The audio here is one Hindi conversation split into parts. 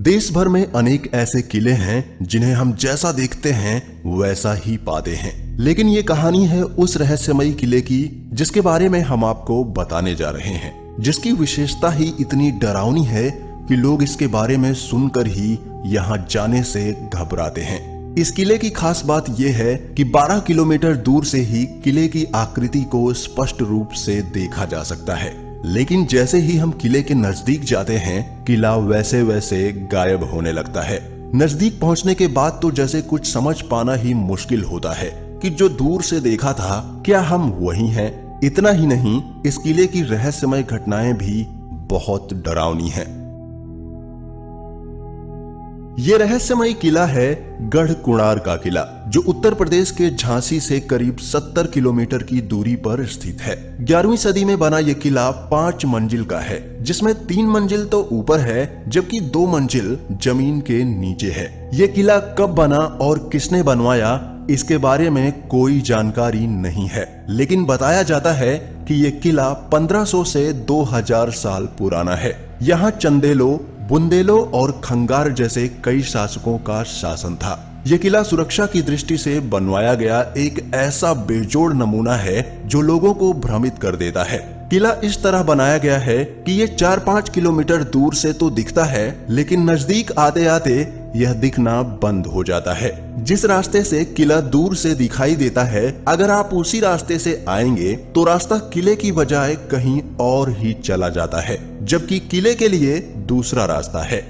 देश भर में अनेक ऐसे किले हैं जिन्हें हम जैसा देखते हैं वैसा ही पाते हैं, लेकिन ये कहानी है उस रहस्यमयी किले की जिसके बारे में हम आपको बताने जा रहे हैं, जिसकी विशेषता ही इतनी डरावनी है कि लोग इसके बारे में सुनकर ही यहाँ जाने से घबराते हैं। इस किले की खास बात यह है कि 12 किलोमीटर दूर से ही किले की आकृति को स्पष्ट रूप से देखा जा सकता है, लेकिन जैसे ही हम किले के नजदीक जाते हैं किला वैसे वैसे गायब होने लगता है। नजदीक पहुंचने के बाद तो जैसे कुछ समझ पाना ही मुश्किल होता है कि जो दूर से देखा था क्या हम वही हैं। इतना ही नहीं, इस किले की रहस्यमय घटनाएं भी बहुत डरावनी हैं। ये रहस्यमय किला है गढ़ कुणार का किला, जो उत्तर प्रदेश के झांसी से करीब 70 किलोमीटर की दूरी पर स्थित है। 11वीं सदी में बना यह किला 5 मंजिल का है, जिसमें 3 मंजिल तो ऊपर है जबकि 2 मंजिल जमीन के नीचे है। यह किला कब बना और किसने बनवाया इसके बारे में कोई जानकारी नहीं है, लेकिन बताया जाता है कि यह किला 1500 से 2000 साल पुराना है। यहाँ चंदेलों, बुंदेलों और खंगार जैसे कई शासकों का शासन था। यह किला सुरक्षा की दृष्टि से बनवाया गया एक ऐसा बेजोड़ नमूना है जो लोगों को भ्रमित कर देता है। किला इस तरह बनाया गया है कि ये 4-5 किलोमीटर दूर से तो दिखता है, लेकिन नजदीक आते आते यह दिखना बंद हो जाता है। जिस रास्ते से किला दूर से दिखाई देता है, अगर आप उसी रास्ते से आएंगे तो रास्ता किले की बजाय कहीं और ही चला जाता है, जबकि किले के लिए दूसरा रास्ता है।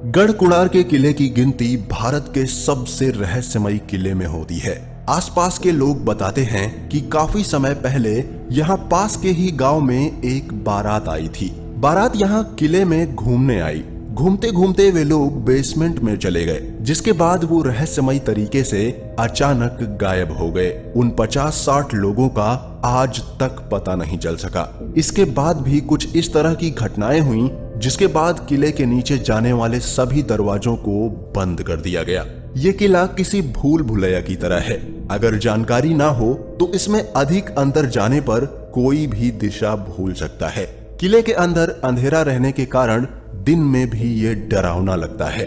गढ़ कुणार के किले की गिनती भारत के सबसे रहस्यमयी किले में होती है। आसपास के लोग बताते हैं कि काफी समय पहले यहाँ पास के ही गांव में एक बारात आई थी। बारात यहाँ किले में घूमने आई। घूमते घूमते वे लोग बेसमेंट में चले गए, जिसके बाद वो रहस्यमयी तरीके से अचानक गायब हो गए। उन 50-60 लोगों का आज तक पता नहीं चल सका। इसके बाद भी कुछ इस तरह की घटनाएं हुई, जिसके बाद किले के नीचे जाने वाले सभी दरवाजों को बंद कर दिया गया। ये किला किसी भूल भुलैया की तरह है। अगर जानकारी ना हो तो इसमें अधिक अंदर जाने पर कोई भी दिशा भूल सकता है। किले के अंदर अंधेरा रहने के कारण दिन में भी ये डरावना लगता है।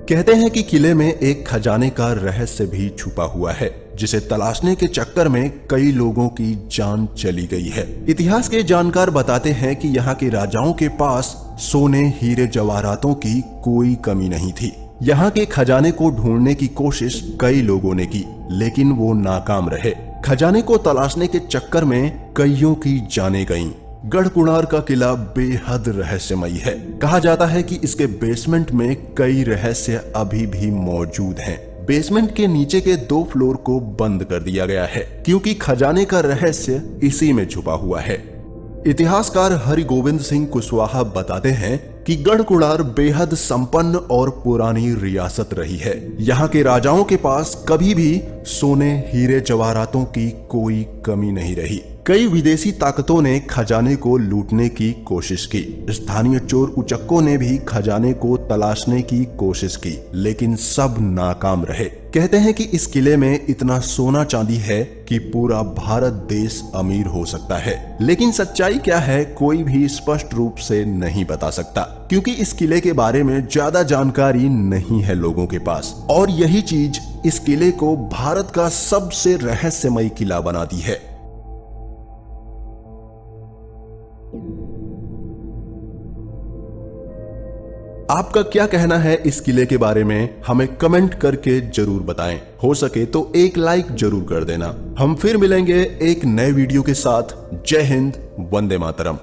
कहते हैं कि किले में एक खजाने का रहस्य भी छुपा हुआ है, जिसे तलाशने के चक्कर में कई लोगों की जान चली गई है। इतिहास के जानकार बताते हैं कि यहाँ के राजाओं के पास सोने, हीरे, जवाहरातों की कोई कमी नहीं थी। यहाँ के खजाने को ढूंढने की कोशिश कई लोगों ने की, लेकिन वो नाकाम रहे। खजाने को तलाशने के चक्कर में कईयों की जानें गईं। गढ़ कुणार का किला बेहद रहस्यमयी है। कहा जाता है कि इसके बेसमेंट में कई रहस्य अभी भी मौजूद हैं। बेसमेंट के नीचे के 2 फ्लोर को बंद कर दिया गया है, क्योंकि खजाने का रहस्य इसी में छुपा हुआ है। इतिहासकार हरिगोविंद सिंह कुशवाहा बताते हैं कि गढ़ कुणार बेहद संपन्न और पुरानी रियासत रही है। यहाँ के राजाओं के पास कभी भी सोने, हीरे, जवाहरातों की कोई कमी नहीं रही। कई विदेशी ताकतों ने खजाने को लूटने की कोशिश की। स्थानीय चोर उचक्कों ने भी खजाने को तलाशने की कोशिश की, लेकिन सब नाकाम रहे। कहते हैं कि इस किले में इतना सोना चांदी है कि पूरा भारत देश अमीर हो सकता है, लेकिन सच्चाई क्या है कोई भी स्पष्ट रूप से नहीं बता सकता, क्योंकि इस किले के बारे में ज्यादा जानकारी नहीं है लोगों के पास। और यही चीज इस किले को भारत का सबसे रहस्यमयी किला बनाती है। आपका क्या कहना है इस किले के बारे में, हमें कमेंट करके जरूर बताएं। हो सके तो एक लाइक जरूर कर देना। हम फिर मिलेंगे एक नए वीडियो के साथ। जय हिंद, वंदे मातरम।